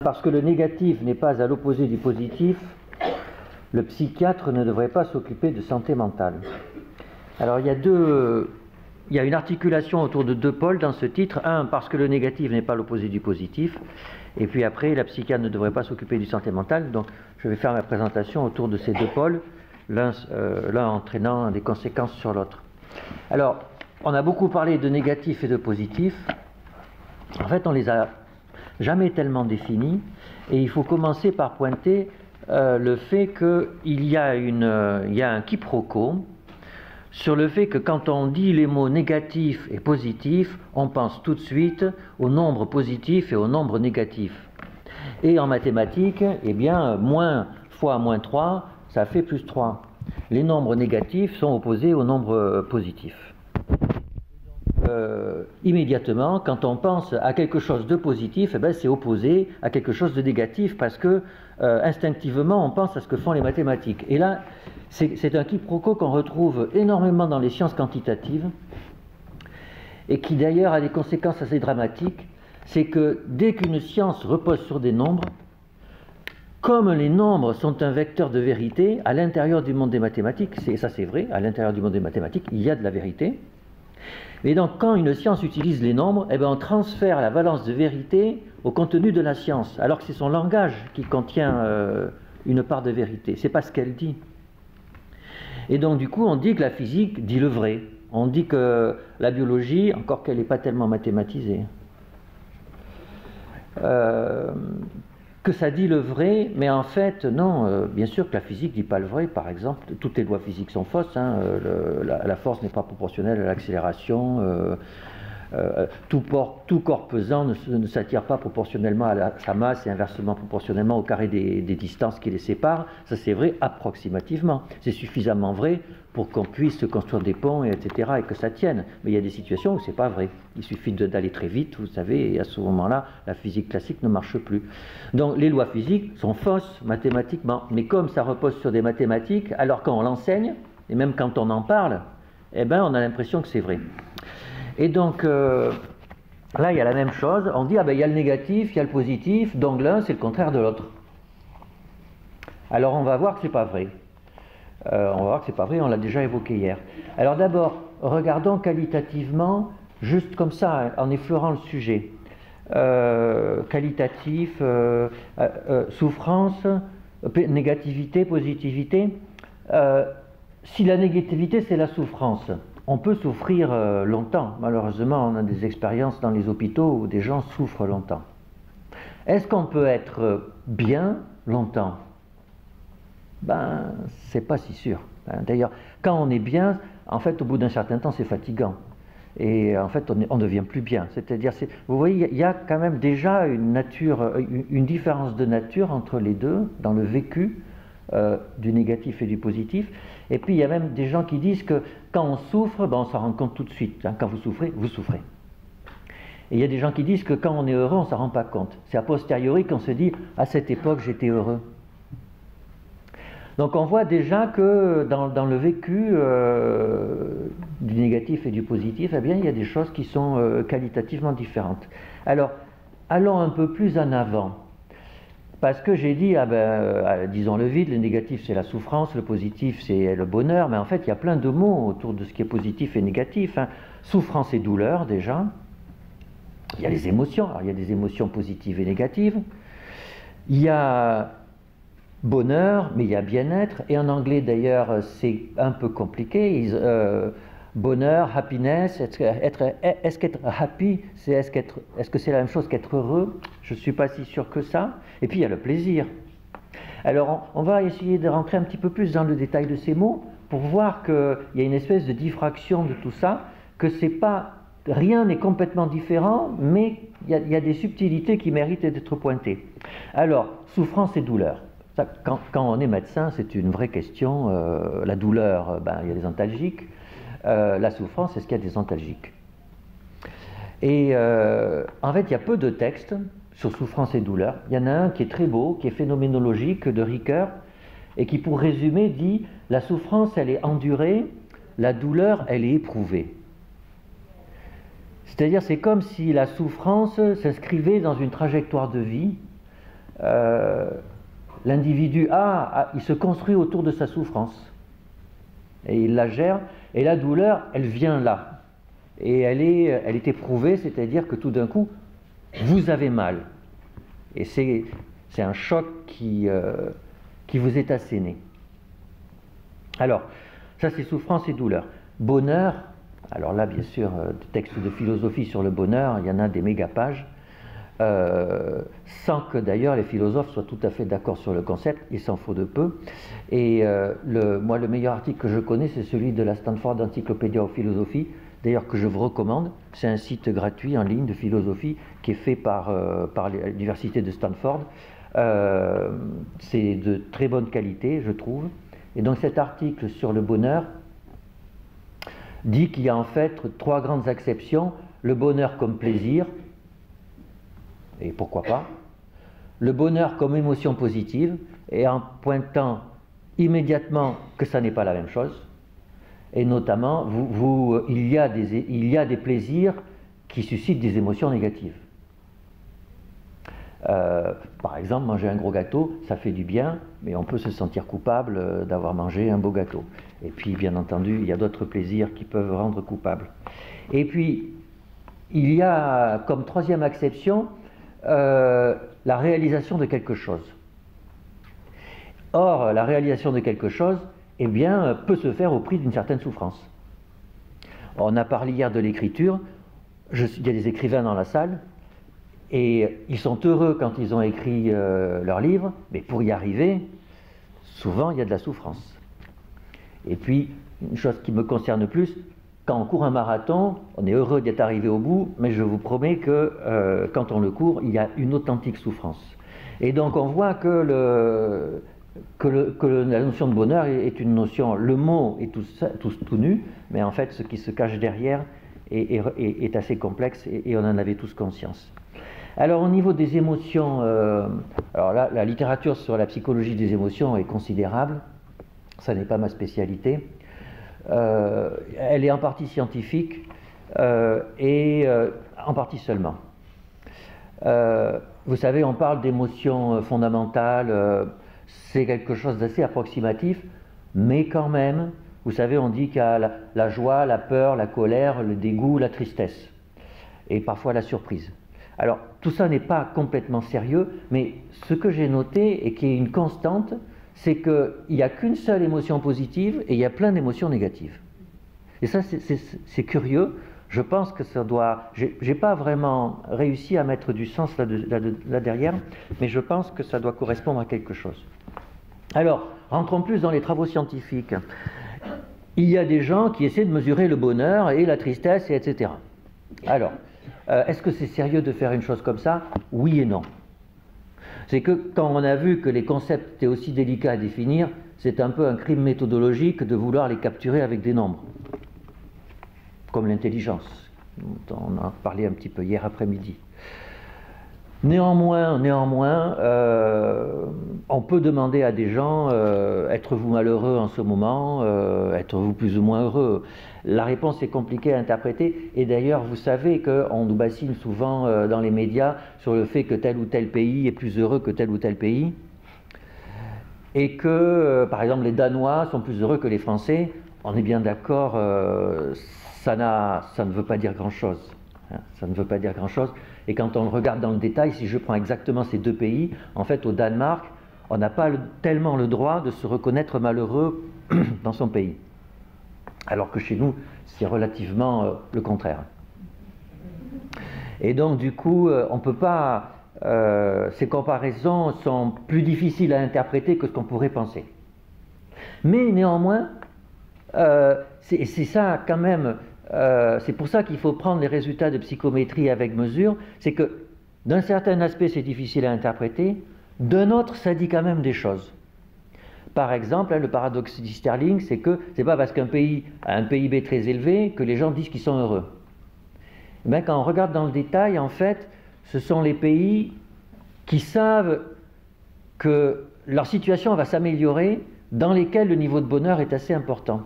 parce que le négatif n'est pas à l'opposé du positif, le psychiatre ne devrait pas s'occuper de santé mentale. Alors il y a une articulation autour de deux pôles dans ce titre. Un, parce que le négatif n'est pas l'opposé du positif. Et puis après, la psychiatre ne devrait pas s'occuper du santé mentale. Donc je vais faire ma présentation autour de ces deux pôles, l'un entraînant des conséquences sur l'autre. Alors, on a beaucoup parlé de négatif et de positif. En fait, on les a jamais tellement définis. Et il faut commencer par pointer le fait qu'il y a un quiproquo sur le fait que quand on dit les mots négatif et positif, on pense tout de suite au nombre positif et au nombre négatif. Et en mathématiques, eh bien, moins fois moins 3, ça fait plus 3. Les nombres négatifs sont opposés aux nombres positifs. Immédiatement, quand on pense à quelque chose de positif, eh bien, c'est opposé à quelque chose de négatif parce que instinctivement, on pense à ce que font les mathématiques. Et là, c'est un quiproquo qu'on retrouve énormément dans les sciences quantitatives et qui d'ailleurs a des conséquences assez dramatiques. C'est que dès qu'une science repose sur des nombres, comme les nombres sont un vecteur de vérité, à l'intérieur du monde des mathématiques, ça c'est vrai, à l'intérieur du monde des mathématiques, il y a de la vérité. Et donc quand une science utilise les nombres, eh bien, on transfère la valence de vérité au contenu de la science, alors que c'est son langage qui contient une part de vérité, c'est pas ce qu'elle dit. Et donc du coup on dit que la physique dit le vrai, on dit que la biologie, encore qu'elle n'est pas tellement mathématisée, que ça dit le vrai, mais en fait non, bien sûr que la physique ne dit pas le vrai. Par exemple, toutes les lois physiques sont fausses, hein, la force n'est pas proportionnelle à l'accélération, tout corps pesant ne s'attire pas proportionnellement à sa masse et inversement proportionnellement au carré des distances qui les séparent. Ça c'est vrai approximativement, c'est suffisamment vrai pour qu'on puisse construire des ponts, etc., et que ça tienne. Mais il y a des situations où c'est pas vrai. Il suffit d'aller très vite, vous savez, et à ce moment-là, la physique classique ne marche plus. Donc les lois physiques sont fausses mathématiquement, mais comme ça repose sur des mathématiques, alors quand on l'enseigne, et même quand on en parle, eh ben on a l'impression que c'est vrai. Et donc là, il y a la même chose. On dit, ah ben il y a le négatif, il y a le positif, donc l'un c'est le contraire de l'autre. Alors on va voir que c'est pas vrai. On va voir que c'est pas vrai, on l'a déjà évoqué hier. Alors d'abord, regardons qualitativement, juste comme ça, en effleurant le sujet. Qualitatif, souffrance, négativité, positivité. Si la négativité c'est la souffrance, on peut souffrir longtemps. Malheureusement, on a des expériences dans les hôpitaux où des gens souffrent longtemps. Est-ce qu'on peut être bien longtemps? Ben, c'est pas si sûr. D'ailleurs, quand on est bien, en fait, au bout d'un certain temps, c'est fatigant. Et en fait, on ne devient plus bien. C'est-à-dire, vous voyez, il y a quand même déjà une différence de nature entre les deux, dans le vécu du négatif et du positif. Et puis, il y a même des gens qui disent que quand on souffre, ben, on s'en rend compte tout de suite. Hein. Quand vous souffrez, vous souffrez. Et il y a des gens qui disent que quand on est heureux, on ne s'en rend pas compte. C'est a posteriori qu'on se dit, à cette époque, j'étais heureux. Donc on voit déjà que dans le vécu du négatif et du positif, eh bien, il y a des choses qui sont qualitativement différentes. Alors, allons un peu plus en avant. Parce que j'ai dit, disons le vide, le négatif c'est la souffrance, le positif c'est le bonheur, mais en fait il y a plein de mots autour de ce qui est positif et négatif. Hein. Souffrance et douleur déjà. Il y a les émotions, alors il y a des émotions positives et négatives. Il y a bonheur, mais il y a bien-être, et en anglais d'ailleurs c'est un peu compliqué. Bonheur, happiness, est-ce qu'être happy, est-ce que c'est la même chose qu'être heureux? Je ne suis pas si sûr que ça. Et puis il y a le plaisir. Alors on va essayer de rentrer un petit peu plus dans le détail de ces mots pour voir qu'il y a une espèce de diffraction de tout ça, que c'est pas, rien n'est complètement différent, mais il y a des subtilités qui méritent d'être pointées. Alors, souffrance et douleur. Ça, quand on est médecin, c'est une vraie question. La douleur, il y a des antalgiques. La souffrance, est-ce qu'il y a des antalgiques? Et en fait, il y a peu de textes sur souffrance et douleur. Il y en a un qui est très beau, qui est phénoménologique, de Ricoeur, et qui, pour résumer, dit « La souffrance, elle est endurée, la douleur, elle est éprouvée ». C'est-à-dire, c'est comme si la souffrance s'inscrivait dans une trajectoire de vie, l'individu il se construit autour de sa souffrance. Et il la gère, et la douleur, elle vient là. Et elle est éprouvée, c'est-à-dire que tout d'un coup, vous avez mal. Et c'est un choc qui vous est asséné. Alors, ça c'est souffrance et douleur. Bonheur, alors là bien sûr, des textes de philosophie sur le bonheur, il y en a des mégapages, sans que d'ailleurs les philosophes soient tout à fait d'accord sur le concept, il s'en faut de peu. Et moi le meilleur article que je connais, c'est celui de la Stanford Encyclopedia of Philosophy, d'ailleurs que je vous recommande. C'est un site gratuit en ligne de philosophie qui est fait par l'université de Stanford. C'est de très bonne qualité, je trouve. Et donc cet article sur le bonheur dit qu'il y a en fait 3 grandes acceptions: le bonheur comme plaisir, et pourquoi pas, le bonheur comme émotion positive, et en pointant immédiatement que ça n'est pas la même chose, et notamment il y a des plaisirs qui suscitent des émotions négatives. Par exemple, manger un gros gâteau, ça fait du bien, mais on peut se sentir coupable d'avoir mangé un beau gâteau. Et puis, bien entendu, il y a d'autres plaisirs qui peuvent rendre coupable. Et puis, il y a comme 3e acception la réalisation de quelque chose. Or, la réalisation de quelque chose, eh bien, peut se faire au prix d'une certaine souffrance. On a parlé hier de l'écriture. Il y a des écrivains dans la salle. Et ils sont heureux quand ils ont écrit leur livre, mais pour y arriver, souvent il y a de la souffrance. Et puis, une chose qui me concerne plus, quand on court un marathon, on est heureux d'être arrivé au bout, mais je vous promets que quand on le court, il y a une authentique souffrance. Et donc on voit que la notion de bonheur est une notion, le mot est tout nu, mais en fait ce qui se cache derrière est assez complexe, et on en avait tous conscience. Alors au niveau des émotions, alors là, la littérature sur la psychologie des émotions est considérable, ça n'est pas ma spécialité. Elle est en partie scientifique et en partie seulement. Vous savez, on parle d'émotions fondamentales, c'est quelque chose d'assez approximatif, mais quand même, vous savez, on dit qu'il y a la joie, la peur, la colère, le dégoût, la tristesse, et parfois la surprise. Alors, tout ça n'est pas complètement sérieux, mais ce que j'ai noté et qui est une constante, c'est qu'il n'y a qu'une seule émotion positive et il y a plein d'émotions négatives. Et ça, c'est curieux. Je pense que ça doit... J'ai pas vraiment réussi à mettre du sens là derrière, mais je pense que ça doit correspondre à quelque chose. Alors, rentrons plus dans les travaux scientifiques. Il y a des gens qui essaient de mesurer le bonheur et la tristesse, etc. Alors, est-ce que c'est sérieux de faire une chose comme ça? Oui et non. C'est que quand on a vu que les concepts étaient aussi délicats à définir, c'est un peu un crime méthodologique de vouloir les capturer avec des nombres. Comme l'intelligence, dont on a parlé un petit peu hier après-midi. Néanmoins, on peut demander à des gens, êtes-vous malheureux en ce moment, êtes-vous plus ou moins heureux? La réponse est compliquée à interpréter, et d'ailleurs vous savez qu'on nous bassine souvent dans les médias sur le fait que tel ou tel pays est plus heureux que tel ou tel pays, et que par exemple les Danois sont plus heureux que les Français. On est bien d'accord, ça ne veut pas dire grand-chose. Ça ne veut pas dire grand-chose. Et quand on le regarde dans le détail, si je prends exactement ces 2 pays, en fait au Danemark, on n'a pas tellement le droit de se reconnaître malheureux dans son pays. Alors que chez nous, c'est relativement le contraire. Et donc du coup, on ne peut pas... ces comparaisons sont plus difficiles à interpréter que ce qu'on pourrait penser. Mais néanmoins, c'est ça quand même... c'est pour ça qu'il faut prendre les résultats de psychométrie avec mesure, c'est que d'un certain aspect c'est difficile à interpréter, d'un autre ça dit quand même des choses. Par exemple, le paradoxe d'Easterling, c'est que c'est pas parce qu'un pays a un PIB très élevé que les gens disent qu'ils sont heureux. Mais quand on regarde dans le détail, en fait, ce sont les pays qui savent que leur situation va s'améliorer, dans lesquels le niveau de bonheur est assez important.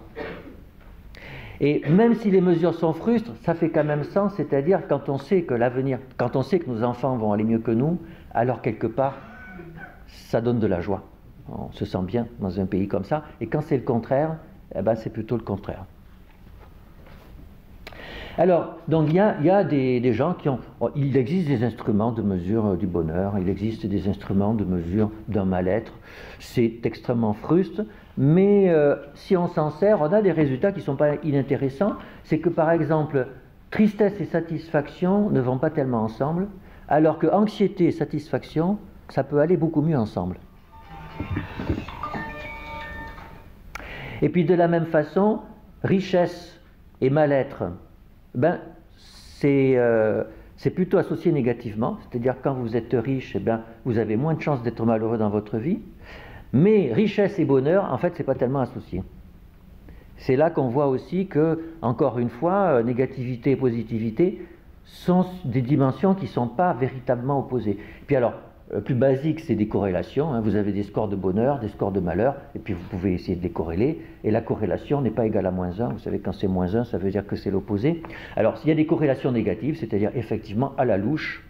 Et même si les mesures sont frustres, ça fait quand même sens, c'est-à-dire quand on sait que l'avenir, quand on sait que nos enfants vont aller mieux que nous, alors quelque part, ça donne de la joie. On se sent bien dans un pays comme ça. Et quand c'est le contraire, eh ben, c'est plutôt le contraire. Alors, donc il y a des gens qui ont... Il existe des instruments de mesure du bonheur, il existe des instruments de mesure d'un mal-être. C'est extrêmement fruste, mais si on s'en sert, on a des résultats qui ne sont pas inintéressants. C'est que par exemple, tristesse et satisfaction ne vont pas tellement ensemble, alors que anxiété et satisfaction, ça peut aller beaucoup mieux ensemble. Et puis de la même façon, richesse et mal-être, ben, c'est plutôt associé négativement, c'est-à-dire quand vous êtes riche, eh ben, vous avez moins de chances d'être malheureux dans votre vie, mais richesse et bonheur, en fait, c'est pas tellement associé. C'est là qu'on voit aussi que, encore une fois, négativité et positivité sont des dimensions qui ne sont pas véritablement opposées. Puis alors, le plus basique, c'est des corrélations. Hein. Vous avez des scores de bonheur, des scores de malheur, et puis vous pouvez essayer de les corréler. Et la corrélation n'est pas égale à -1. Vous savez, quand c'est -1, ça veut dire que c'est l'opposé. Alors, s'il y a des corrélations négatives, c'est-à-dire effectivement à la louche,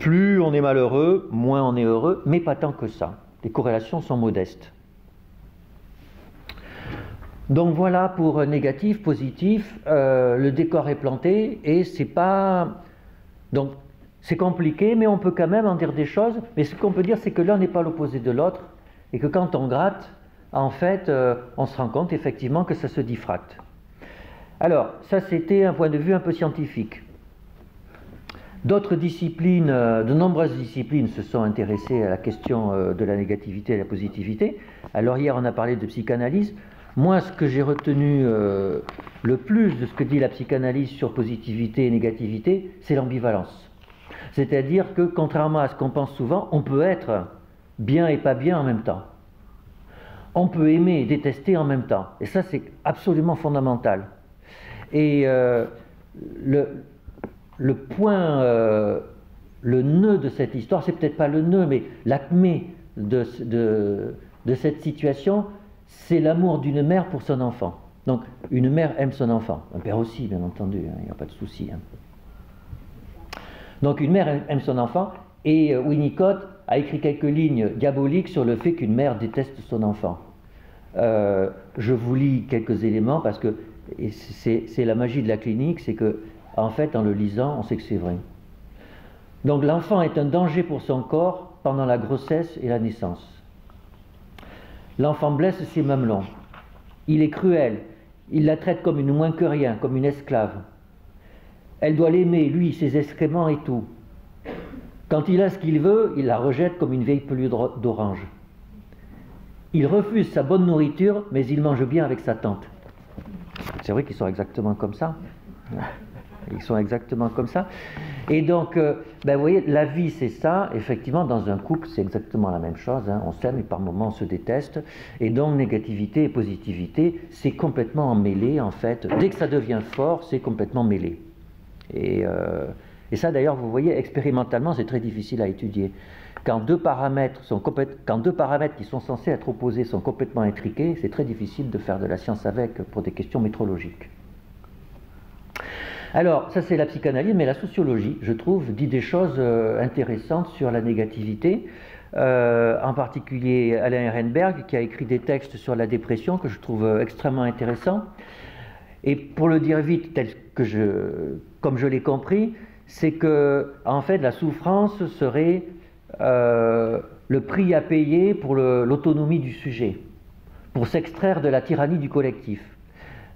plus on est malheureux, moins on est heureux, mais pas tant que ça. Les corrélations sont modestes. Donc voilà pour négatif, positif, le décor est planté et c'est pas... Donc c'est compliqué, mais on peut quand même en dire des choses. Mais ce qu'on peut dire, c'est que l'un n'est pas l'opposé de l'autre et que quand on gratte, en fait, on se rend compte effectivement que ça se diffracte. Alors, ça c'était un point de vue un peu scientifique. D'autres disciplines, de nombreuses disciplines se sont intéressées à la question de la négativité et de la positivité. Alors hier, on a parlé de psychanalyse. Moi, ce que j'ai retenu le plus de ce que dit la psychanalyse sur positivité et négativité, c'est l'ambivalence. C'est-à-dire que, contrairement à ce qu'on pense souvent, on peut être bien et pas bien en même temps. On peut aimer et détester en même temps. Et ça, c'est absolument fondamental. Et le point, le nœud de cette histoire, c'est peut-être pas le nœud, mais l'acmé de cette situation, c'est l'amour d'une mère pour son enfant. Donc, une mère aime son enfant. Un père aussi, bien entendu, hein, il n'y a pas de souci. Hein. Donc, une mère aime son enfant, et Winnicott a écrit quelques lignes diaboliques sur le fait qu'une mère déteste son enfant. Je vous lis quelques éléments, parce que c'est la magie de la clinique, c'est que, en fait, en le lisant, on sait que c'est vrai. Donc, l'enfant est un danger pour son corps pendant la grossesse et la naissance. L'enfant blesse ses mamelons. Il est cruel. Il la traite comme une moins que rien, comme une esclave. Elle doit l'aimer, lui, ses excréments et tout. Quand il a ce qu'il veut, il la rejette comme une vieille pelure d'orange. Il refuse sa bonne nourriture, mais il mange bien avec sa tante. C'est vrai qu'ils sont exactement comme ça. Ils sont exactement comme ça. Et donc, ben vous voyez, la vie c'est ça. Effectivement, dans un couple, c'est exactement la même chose. Hein. On s'aime et par moments on se déteste. Et donc, négativité et positivité, c'est complètement emmêlé en fait. Dès que ça devient fort, c'est complètement mêlé. Et ça d'ailleurs, vous voyez, expérimentalement, c'est très difficile à étudier. Quand deux paramètres qui sont censés être opposés sont complètement intriqués, c'est très difficile de faire de la science avec pour des questions métrologiques. Alors, ça c'est la psychanalyse, mais la sociologie, je trouve, dit des choses intéressantes sur la négativité. En particulier Alain Ehrenberg, qui a écrit des textes sur la dépression que je trouve extrêmement intéressants. Et pour le dire vite, comme je l'ai compris, c'est que, en fait, la souffrance serait le prix à payer pour l'autonomie du sujet, pour s'extraire de la tyrannie du collectif.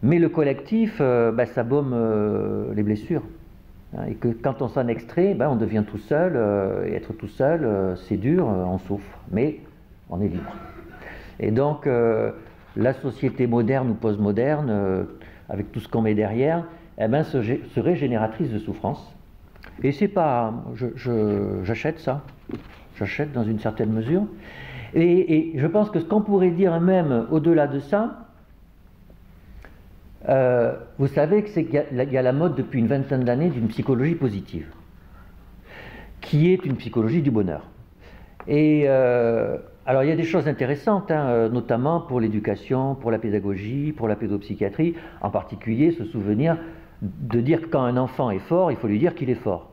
Mais le collectif, ça baume les blessures. Hein, et que quand on s'en extrait, on devient tout seul, et être tout seul, c'est dur, on souffre, mais on est libre. Et donc, la société moderne ou postmoderne, avec tout ce qu'on met derrière, serait génératrice de souffrance. Et c'est pas... j'achète ça. J'achète dans une certaine mesure. Et je pense que ce qu'on pourrait dire même au-delà de ça, vous savez qu'il y a la mode depuis une vingtaine d'années d'une psychologie positive, qui est une psychologie du bonheur. Et alors il y a des choses intéressantes, hein, notamment pour l'éducation, pour la pédagogie, pour la pédopsychiatrie, en particulier se souvenir de dire que quand un enfant est fort, il faut lui dire qu'il est fort.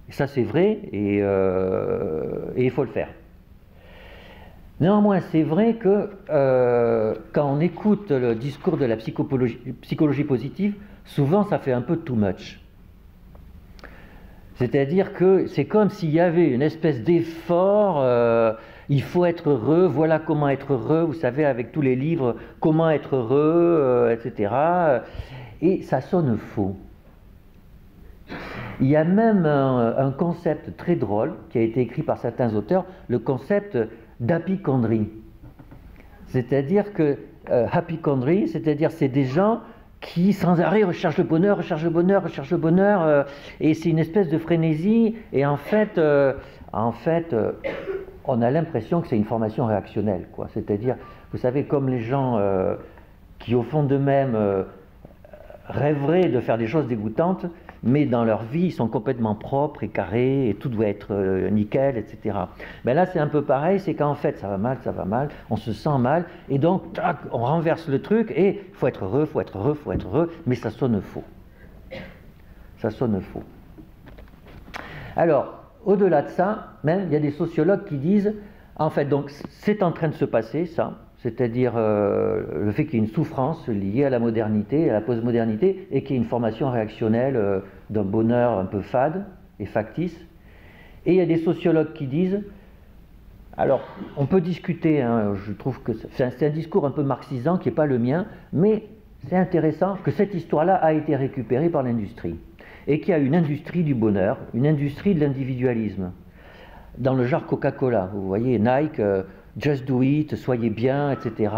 Et ça c'est vrai, et il faut le faire. Néanmoins, c'est vrai que quand on écoute le discours de la psychologie positive, souvent ça fait un peu too much. C'est-à-dire que c'est comme s'il y avait une espèce d'effort, il faut être heureux, voilà comment être heureux, vous savez, avec tous les livres, comment être heureux, etc. Et ça sonne faux. Il y a même un concept très drôle qui a été écrit par certains auteurs, le concept d'apicondrie. C'est-à-dire que happychondrie, c'est-à-dire c'est des gens qui sans arrêt recherchent le bonheur, recherchent le bonheur, recherchent le bonheur, et c'est une espèce de frénésie, et en fait, on a l'impression que c'est une formation réactionnelle, quoi. C'est-à-dire, vous savez, comme les gens qui au fond d'eux-mêmes rêveraient de faire des choses dégoûtantes, mais dans leur vie, ils sont complètement propres et carrés, et tout doit être nickel, etc. Mais là, c'est un peu pareil, c'est qu'en fait, ça va mal, on se sent mal, et donc, tac, on renverse le truc, et il faut être heureux, faut être heureux, faut être heureux, mais ça sonne faux. Ça sonne faux. Alors, au-delà de ça, même, il y a des sociologues qui disent, en fait, donc, c'est en train de se passer, ça, c'est-à-dire le fait qu'il y ait une souffrance liée à la modernité, à la postmodernité, et qu'il y ait une formation réactionnelle d'un bonheur un peu fade et factice. Et il y a des sociologues qui disent, alors on peut discuter, hein, je trouve que c'est un discours un peu marxisant qui n'est pas le mien, mais c'est intéressant que cette histoire-là a été récupérée par l'industrie, et qu'il y a une industrie du bonheur, une industrie de l'individualisme. Dans le genre Coca-Cola, vous voyez, Nike... Just do it, soyez bien, etc.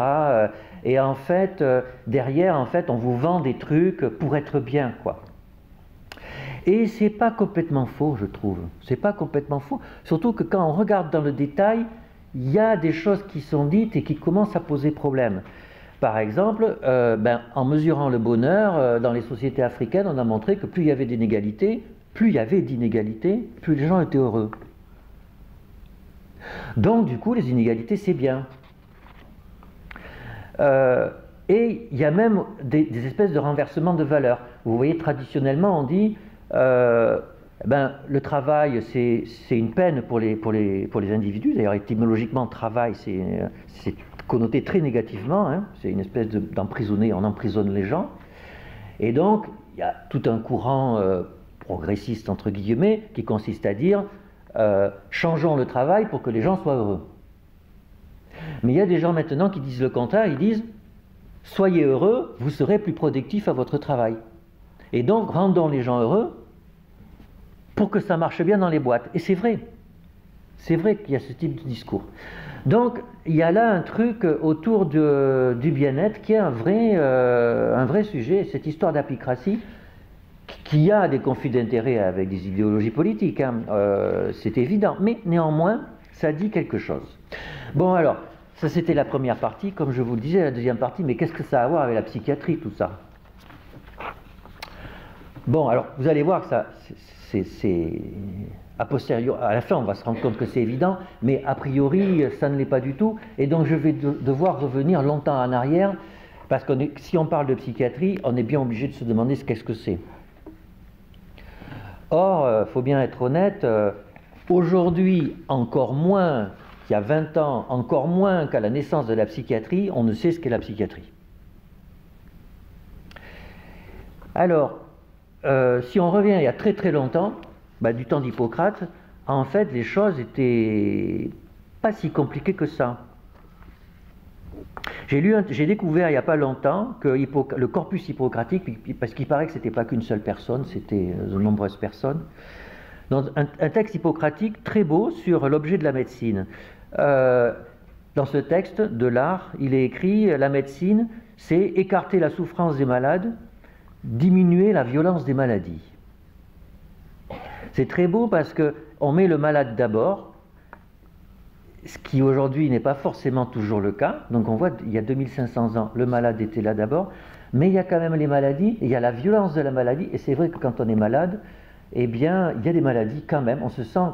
Et en fait, derrière, en fait, on vous vend des trucs pour être bien, quoi. Et c'est pas complètement faux, je trouve. C'est pas complètement faux. Surtout que quand on regarde dans le détail, il y a des choses qui sont dites et qui commencent à poser problème. Par exemple, en mesurant le bonheur, dans les sociétés africaines, on a montré que plus il y avait d'inégalités, plus les gens étaient heureux. Donc, du coup, les inégalités, c'est bien. Et il y a même des espèces de renversements de valeurs. Vous voyez, traditionnellement, on dit le travail, c'est une peine pour les individus. D'ailleurs, étymologiquement, travail, c'est connoté très négativement. Hein. C'est une espèce d'emprisonner, on emprisonne les gens. Et donc, il y a tout un courant progressiste, entre guillemets, qui consiste à dire changeons le travail pour que les gens soient heureux. Mais il y a des gens maintenant qui disent le contraire, ils disent soyez heureux, vous serez plus productif à votre travail. Et donc rendons les gens heureux pour que ça marche bien dans les boîtes. Et c'est vrai qu'il y a ce type de discours. Donc il y a là un truc autour du bien-être qui est un vrai sujet, cette histoire d'apicratie, qui a des conflits d'intérêts avec des idéologies politiques, hein, c'est évident, mais néanmoins, ça dit quelque chose. Bon alors, ça c'était la première partie, comme je vous le disais, la deuxième partie, mais qu'est-ce que ça a à voir avec la psychiatrie, tout ça? Bon, alors, vous allez voir que ça, c'est a posteriori, à la fin on va se rendre compte que c'est évident, mais a priori, ça ne l'est pas du tout, et donc je vais devoir revenir longtemps en arrière, parce que si on parle de psychiatrie, on est bien obligé de se demander qu'est-ce que c'est. Or, il faut bien être honnête, aujourd'hui, encore moins qu'il y a 20 ans, encore moins qu'à la naissance de la psychiatrie, on ne sait ce qu'est la psychiatrie. Alors, si on revient il y a très très longtemps, du temps d'Hippocrate, en fait, les choses étaient pas si compliquées que ça. J'ai découvert il n'y a pas longtemps que le corpus hippocratique, parce qu'il paraît que ce n'était pas qu'une seule personne, c'était de nombreuses personnes, dans un texte hippocratique très beau sur l'objet de la médecine. Dans ce texte de l'art, il est écrit « La médecine, c'est écarter la souffrance des malades, diminuer la violence des maladies ». C'est très beau parce qu'on met le malade d'abord, ce qui aujourd'hui n'est pas forcément toujours le cas. Donc on voit, il y a 2500 ans, le malade était là d'abord, mais il y a quand même les maladies, et il y a la violence de la maladie, et c'est vrai que quand on est malade, eh bien, il y a des maladies quand même, on se sent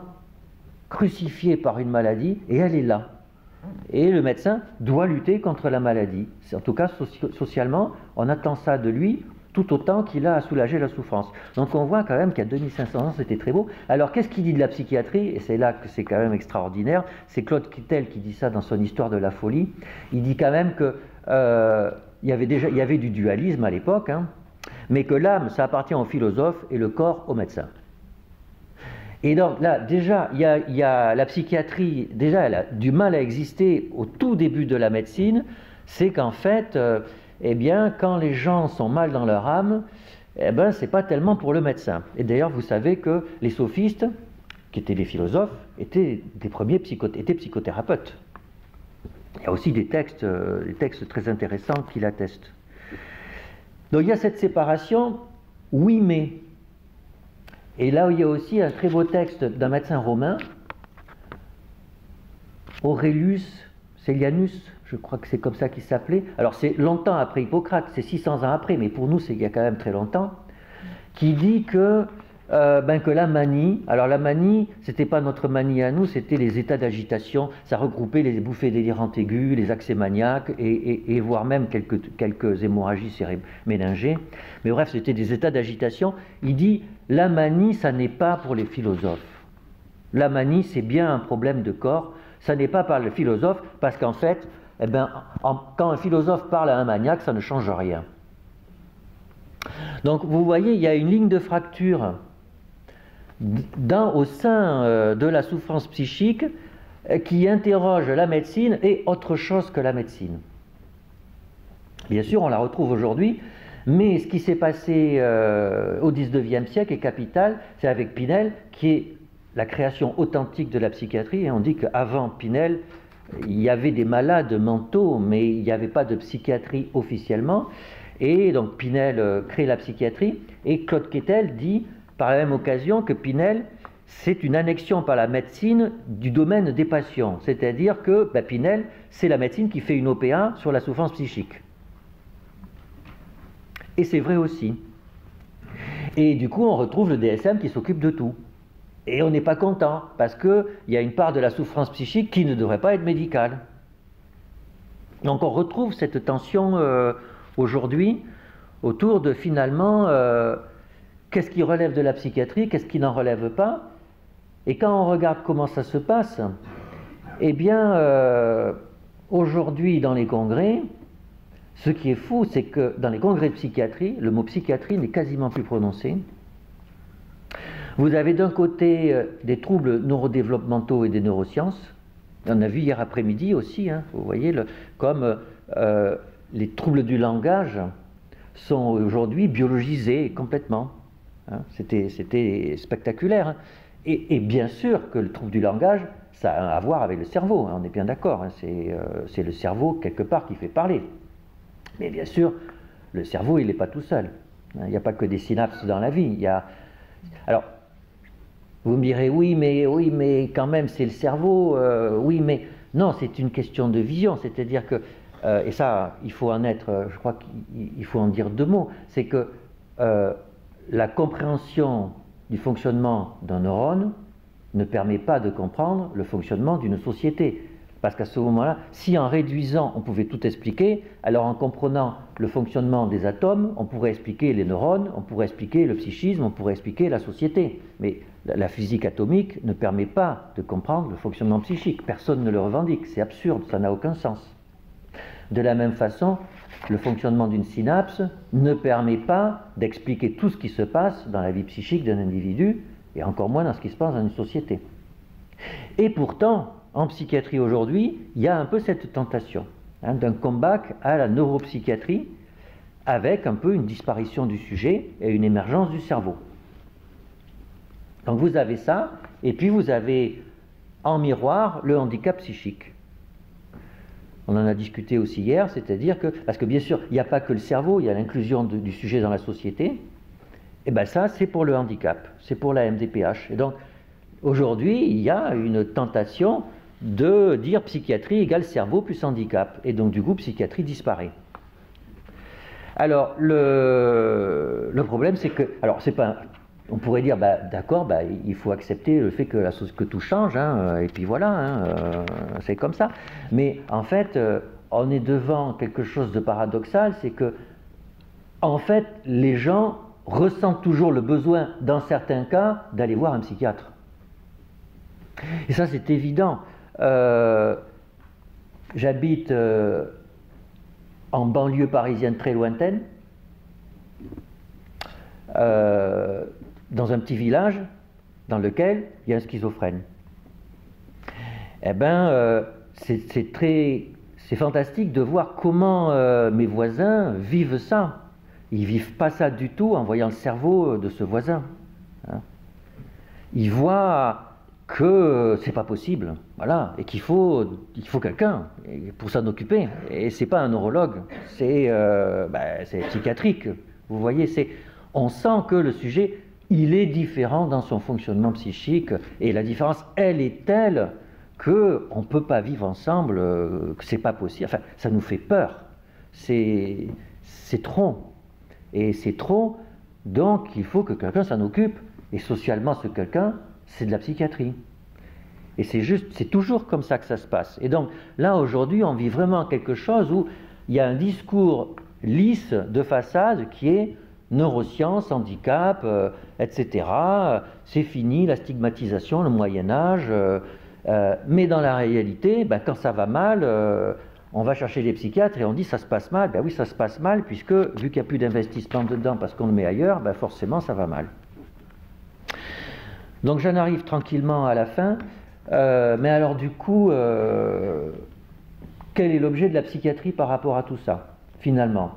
crucifié par une maladie, et elle est là. Et le médecin doit lutter contre la maladie. En tout cas, socialement, on attend ça de lui, tout autant qu'il a à soulager la souffrance. Donc on voit quand même qu'il y a 2500 ans, c'était très beau. Alors qu'est-ce qu'il dit de la psychiatrie? Et c'est là que c'est quand même extraordinaire. C'est Claude Kittel qui dit ça dans son Histoire de la folie. Il dit quand même que il y avait du dualisme à l'époque, hein, mais que l'âme, ça appartient au philosophe et le corps au médecin. Et donc là, déjà, il y a la psychiatrie, déjà, elle a du mal à exister au tout début de la médecine. C'est qu'en fait, eh bien, quand les gens sont mal dans leur âme, eh ben, c'est pas tellement pour le médecin. Et d'ailleurs, vous savez que les sophistes, qui étaient des philosophes, étaient des premiers psychothérapeutes. Il y a aussi des textes très intéressants qui l'attestent. Donc il y a cette séparation, oui mais. Et là, il y a aussi un très beau texte d'un médecin romain, Aurelius Cellianus, je crois que c'est comme ça qu'il s'appelait. Alors c'est longtemps après Hippocrate, c'est 600 ans après, mais pour nous c'est il y a quand même très longtemps, qui dit que la manie, alors la manie, c'était pas notre manie à nous, c'était les états d'agitation, ça regroupait les bouffées délirantes aiguës, les accès maniaques, et voire même quelques hémorragies méningées. Mais bref, c'était des états d'agitation. Il dit, la manie, ça n'est pas pour les philosophes. La manie, c'est bien un problème de corps, ça n'est pas par le philosophe, parce qu'en fait, quand un philosophe parle à un maniaque, ça ne change rien. Donc vous voyez, il y a une ligne de fracture au sein de la souffrance psychique qui interroge la médecine et autre chose que la médecine. Bien sûr, on la retrouve aujourd'hui, mais ce qui s'est passé au XIXe siècle est capital, c'est avec Pinel, qui est la création authentique de la psychiatrie. Et on dit qu'avant Pinel, il y avait des malades mentaux, mais il n'y avait pas de psychiatrie officiellement. Et donc Pinel crée la psychiatrie, et Claude Kittel dit par la même occasion que Pinel, c'est une annexion par la médecine du domaine des patients. C'est-à-dire que Pinel, c'est la médecine qui fait une OPA sur la souffrance psychique. Et c'est vrai aussi. Et du coup, on retrouve le DSM qui s'occupe de tout. Et on n'est pas content, parce qu'il y a une part de la souffrance psychique qui ne devrait pas être médicale. Donc on retrouve cette tension aujourd'hui autour de finalement qu'est-ce qui relève de la psychiatrie, qu'est-ce qui n'en relève pas. Et quand on regarde comment ça se passe, eh bien aujourd'hui dans les congrès, ce qui est fou, c'est que dans les congrès de psychiatrie, le mot psychiatrie n'est quasiment plus prononcé. Vous avez d'un côté des troubles neurodéveloppementaux et des neurosciences. On a vu hier après-midi aussi, hein, vous voyez, comme les troubles du langage sont aujourd'hui biologisés complètement. Hein, c'était spectaculaire. Hein. Et bien sûr que le trouble du langage, ça a à voir avec le cerveau, hein, on est bien d'accord. Hein, c'est le cerveau, quelque part, qui fait parler. Mais bien sûr, le cerveau, il n'est pas tout seul. Il n'y a pas que des synapses dans la vie. Alors, vous me direz, oui, mais quand même, c'est le cerveau. Oui, mais non, c'est une question de vision. C'est-à-dire que, et ça, il faut en être, je crois qu'il faut en dire deux mots, c'est que la compréhension du fonctionnement d'un neurone ne permet pas de comprendre le fonctionnement d'une société. Parce qu'à ce moment-là, si en réduisant, on pouvait tout expliquer, alors en comprenant le fonctionnement des atomes, on pourrait expliquer les neurones, on pourrait expliquer le psychisme, on pourrait expliquer la société. Mais la physique atomique ne permet pas de comprendre le fonctionnement psychique. Personne ne le revendique, c'est absurde, ça n'a aucun sens. De la même façon, le fonctionnement d'une synapse ne permet pas d'expliquer tout ce qui se passe dans la vie psychique d'un individu, et encore moins dans ce qui se passe dans une société. Et pourtant, en psychiatrie aujourd'hui, il y a un peu cette tentation d'un comeback à la neuropsychiatrie avec un peu une disparition du sujet et une émergence du cerveau. Donc vous avez ça, et puis vous avez en miroir le handicap psychique. On en a discuté aussi hier, c'est-à-dire que, parce que bien sûr, il n'y a pas que le cerveau, il y a l'inclusion du sujet dans la société, et bien ça c'est pour le handicap, c'est pour la MDPH. Et donc aujourd'hui, il y a une tentation de dire psychiatrie égale cerveau plus handicap. Et donc du coup, psychiatrie disparaît. Alors, le problème, c'est que... Alors, c'est pas... On pourrait dire, d'accord, il faut accepter le fait que tout change, hein, et puis voilà, hein, c'est comme ça. Mais en fait, on est devant quelque chose de paradoxal, c'est que en fait, les gens ressentent toujours le besoin, dans certains cas, d'aller voir un psychiatre. Et ça, c'est évident. J'habite en banlieue parisienne très lointaine, dans un petit village dans lequel il y a un schizophrène. Eh bien, c'est fantastique de voir comment mes voisins vivent ça. Ils ne vivent pas ça du tout en voyant le cerveau de ce voisin. Hein. Ils voient que c'est pas possible, voilà, et qu'il faut quelqu'un pour s'en occuper. Et c'est pas un neurologue, c'est psychiatrique. Vous voyez, on sent que le sujet, il est différent dans son fonctionnement psychique, et la différence, elle est telle qu'on ne peut pas vivre ensemble, que c'est pas possible. Enfin, ça nous fait peur. C'est trop. Et c'est trop, donc il faut que quelqu'un s'en occupe. Et socialement, ce quelqu'un, c'est de la psychiatrie. Et c'est toujours comme ça que ça se passe. Et donc là, aujourd'hui, on vit vraiment quelque chose où il y a un discours lisse de façade qui est neurosciences, handicap, etc. C'est fini, la stigmatisation, le Moyen-Âge. Mais dans la réalité, quand ça va mal, on va chercher les psychiatres et on dit ça se passe mal. Ben oui, ça se passe mal puisque vu qu'il n'y a plus d'investissement dedans parce qu'on le met ailleurs, forcément ça va mal. Donc j'en arrive tranquillement à la fin. Mais alors du coup, quel est l'objet de la psychiatrie par rapport à tout ça, finalement?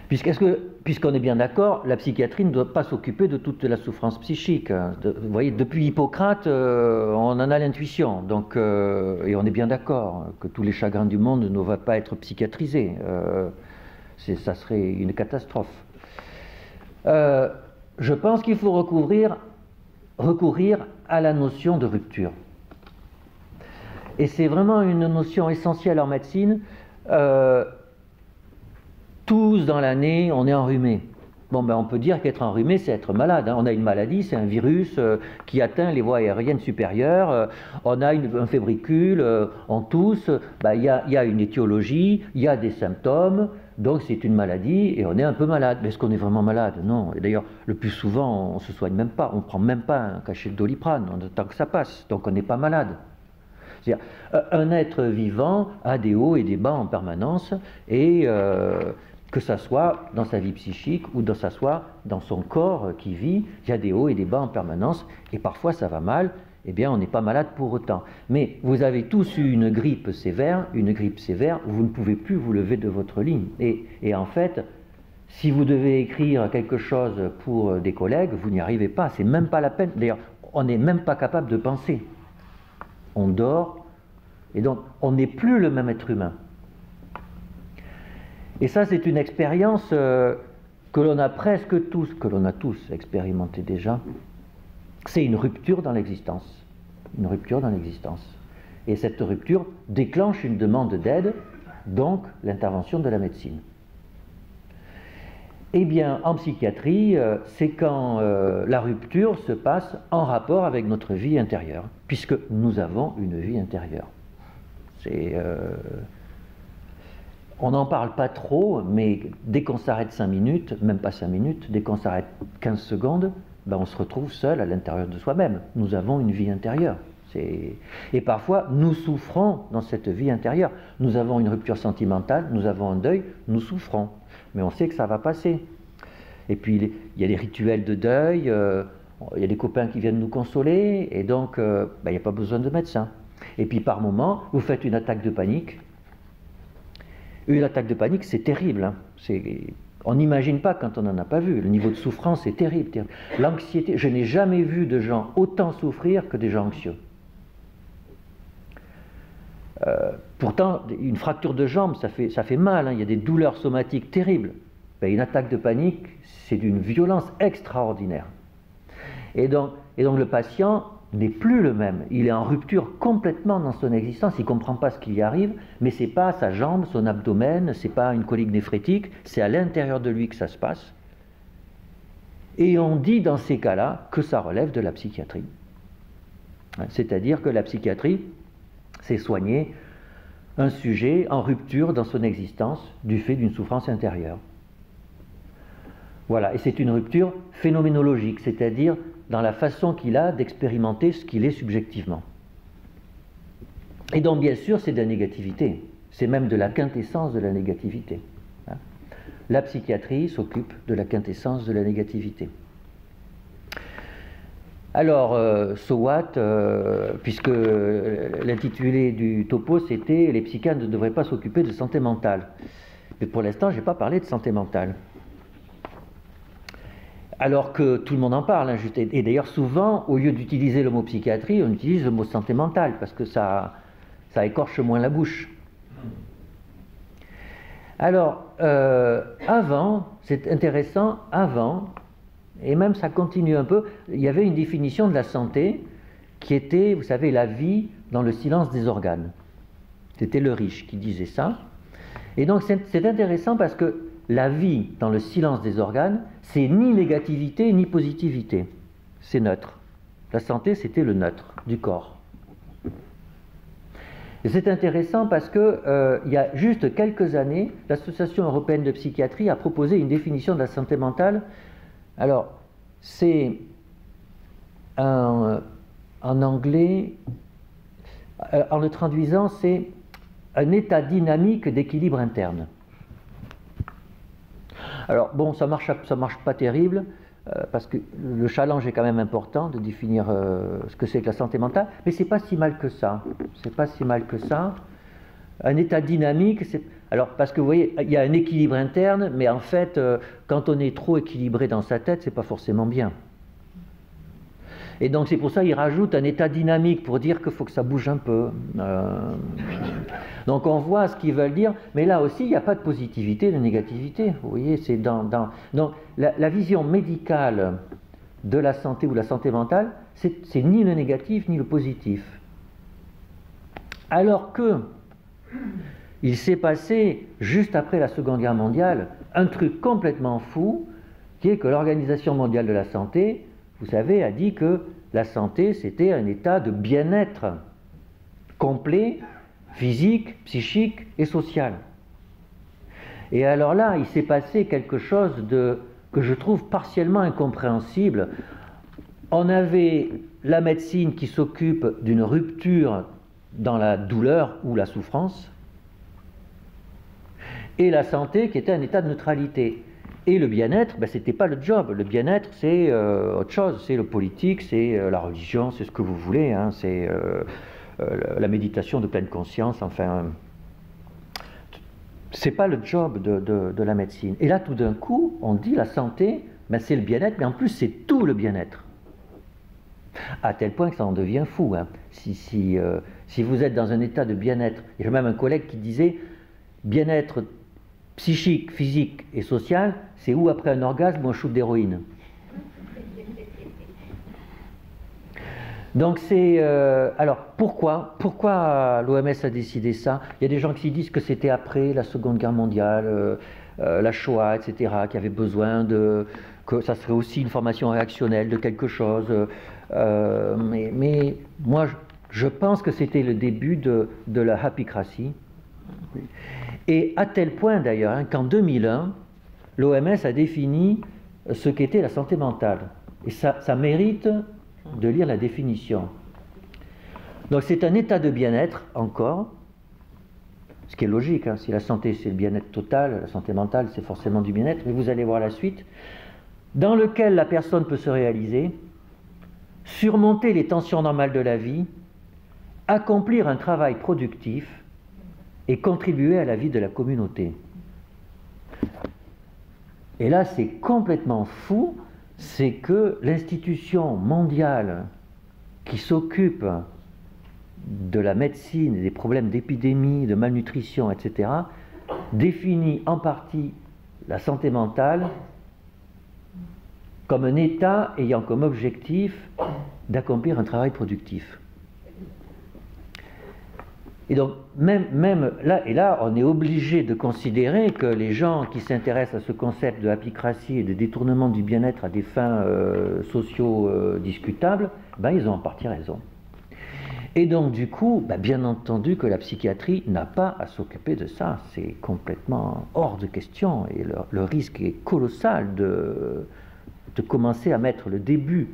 Puisqu'on est bien d'accord, la psychiatrie ne doit pas s'occuper de toute la souffrance psychique. Vous voyez, depuis Hippocrate, on en a l'intuition, et on est bien d'accord que tous les chagrins du monde ne doivent pas être psychiatrisés. Ça serait une catastrophe. Je pense qu'il faut recourir à la notion de rupture. Et c'est vraiment une notion essentielle en médecine. Tous dans l'année, on est enrhumé. Bon, on peut dire qu'être enrhumé, c'est être malade. Hein. On a une maladie, c'est un virus qui atteint les voies aériennes supérieures. On a un fébricule, on tousse. Il y a une étiologie, il y a des symptômes. Donc c'est une maladie et on est un peu malade. Mais est-ce qu'on est vraiment malade? Non. Et d'ailleurs, le plus souvent, on ne se soigne même pas. On ne prend même pas un cachet de Doliprane tant que ça passe. Donc on n'est pas malade. C'est-à-dire, un être vivant a des hauts et des bas en permanence et que ça soit dans sa vie psychique ou que ça soit dans son corps qui vit, il y a des hauts et des bas en permanence et parfois ça va mal, eh bien on n'est pas malade pour autant. Mais vous avez tous eu une grippe sévère où vous ne pouvez plus vous lever de votre lit. Et en fait, si vous devez écrire quelque chose pour des collègues, vous n'y arrivez pas, c'est même pas la peine. D'ailleurs, on n'est même pas capable de penser. On dort, et donc on n'est plus le même être humain. Et ça, c'est une expérience que l'on a presque tous, que l'on a tous expérimenté déjà. C'est une rupture dans l'existence. Une rupture dans l'existence. Et cette rupture déclenche une demande d'aide, donc l'intervention de la médecine. Eh bien, en psychiatrie, c'est quand la rupture se passe en rapport avec notre vie intérieure, puisque nous avons une vie intérieure. On n'en parle pas trop, mais dès qu'on s'arrête 5 minutes, même pas 5 minutes, dès qu'on s'arrête 15 secondes, on se retrouve seul à l'intérieur de soi-même. Nous avons une vie intérieure. Et parfois, nous souffrons dans cette vie intérieure. Nous avons une rupture sentimentale, nous avons un deuil, nous souffrons. Mais on sait que ça va passer. Et puis, il y a les rituels de deuil, il y a des copains qui viennent nous consoler, et donc, il n'y a pas besoin de médecin. Et puis, par moment, vous faites une attaque de panique. Une attaque de panique, c'est terrible. Hein. On n'imagine pas quand on n'en a pas vu. Le niveau de souffrance est terrible, terrible. L'anxiété, je n'ai jamais vu de gens autant souffrir que des gens anxieux. Pourtant, une fracture de jambe, ça fait mal, hein. Il y a des douleurs somatiques terribles. Une attaque de panique, c'est d'une violence extraordinaire. Et donc le patient n'est plus le même. Il est en rupture complètement dans son existence. Il ne comprend pas ce qui lui arrive, mais ce n'est pas sa jambe, son abdomen, ce n'est pas une colique néphrétique, c'est à l'intérieur de lui que ça se passe. Et on dit dans ces cas-là que ça relève de la psychiatrie. C'est-à-dire que la psychiatrie, c'est soigner un sujet en rupture dans son existence du fait d'une souffrance intérieure. Voilà, et c'est une rupture phénoménologique, c'est-à-dire dans la façon qu'il a d'expérimenter ce qu'il est subjectivement. Et donc, bien sûr, c'est de la négativité, c'est même de la quintessence de la négativité. La psychiatrie s'occupe de la quintessence de la négativité. Alors, so what, puisque l'intitulé du topo c'était « Les psychiatres ne devraient pas s'occuper de santé mentale ». Mais pour l'instant, je n'ai pas parlé de santé mentale. Alors que tout le monde en parle, hein, et d'ailleurs souvent, au lieu d'utiliser le mot psychiatrie, on utilise le mot santé mentale, parce que ça écorche moins la bouche. Alors, avant, c'est intéressant, avant, et même ça continue un peu, il y avait une définition de la santé qui était, vous savez, la vie dans le silence des organes. C'était le Riche qui disait ça. Et donc c'est intéressant parce que la vie dans le silence des organes, c'est ni négativité ni positivité. C'est neutre. La santé, c'était le neutre du corps. Et c'est intéressant parce que il y a juste quelques années, l'Association européenne de psychiatrie a proposé une définition de la santé mentale. Alors, c'est en anglais, en le traduisant, c'est un état dynamique d'équilibre interne. Alors, bon, ça marche pas terrible, parce que le challenge est quand même important de définir ce que c'est que la santé mentale, mais c'est pas si mal que ça. C'est pas si mal que ça. Un état dynamique, c'est... Alors, parce que vous voyez, il y a un équilibre interne, mais en fait, quand on est trop équilibré dans sa tête, c'est pas forcément bien. Et donc, c'est pour ça qu'il rajoute un état dynamique pour dire qu'il faut que ça bouge un peu. Donc, on voit ce qu'ils veulent dire, mais là aussi, il n'y a pas de positivité, de négativité. Vous voyez, c'est donc, la vision médicale de la santé ou de la santé mentale, c'est ni le négatif ni le positif. Alors que il s'est passé, juste après la Seconde Guerre mondiale, un truc complètement fou, qui est que l'Organisation mondiale de la santé, vous savez, a dit que la santé, c'était un état de bien-être complet, physique, psychique et social. Et alors là, il s'est passé quelque chose que je trouve partiellement incompréhensible. On avait la médecine qui s'occupe d'une rupture dans la douleur ou la souffrance, et la santé qui était un état de neutralité. Et le bien-être, ben, c'était pas le job. Le bien-être, c'est autre chose. C'est le politique, c'est la religion, c'est ce que vous voulez. Hein, c'est la méditation de pleine conscience. Enfin, c'est pas le job de la médecine. Et là, tout d'un coup, on dit la santé, ben, c'est le bien-être, mais en plus, c'est tout le bien-être. À tel point que ça en devient fou. Hein. Si vous êtes dans un état de bien-être, il y a même un collègue qui disait bien-être psychique, physique et social, c'est ou après un orgasme ou un shoot d'héroïne. Donc c'est... alors pourquoi l'OMS a décidé ça? Il y a des gens qui disent que c'était après la Seconde Guerre mondiale, la Shoah, etc., qui avaient besoin que ça serait aussi une formation réactionnelle de quelque chose. Mais moi, je pense que c'était le début de la happycratie. Et à tel point d'ailleurs hein, qu'en 2001, l'OMS a défini ce qu'était la santé mentale. Et ça mérite de lire la définition. Donc c'est un état de bien-être encore, ce qui est logique, hein, si la santé c'est le bien-être total, la santé mentale c'est forcément du bien-être, mais vous allez voir la suite, dans lequel la personne peut se réaliser, surmonter les tensions normales de la vie, accomplir un travail productif, et contribuer à la vie de la communauté. Et là, c'est complètement fou, c'est que l'institution mondiale qui s'occupe de la médecine, des problèmes d'épidémie, de malnutrition, etc., définit en partie la santé mentale comme un état ayant comme objectif d'accomplir un travail productif. Et donc, même là, on est obligé de considérer que les gens qui s'intéressent à ce concept de happycratie et de détournement du bien-être à des fins sociaux discutables, ben, ils ont en partie raison. Et donc du coup, bien entendu que la psychiatrie n'a pas à s'occuper de ça, c'est complètement hors de question, et le risque est colossal de commencer à mettre le début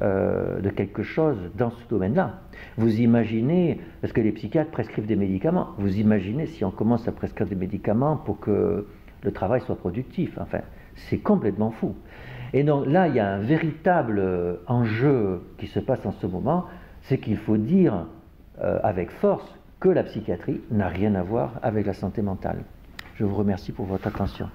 de quelque chose dans ce domaine-là. Vous imaginez, parce que les psychiatres prescrivent des médicaments, vous imaginez si on commence à prescrire des médicaments pour que le travail soit productif, enfin, c'est complètement fou. Et donc là, il y a un véritable enjeu qui se passe en ce moment, c'est qu'il faut dire avec force que la psychiatrie n'a rien à voir avec la santé mentale. Je vous remercie pour votre attention.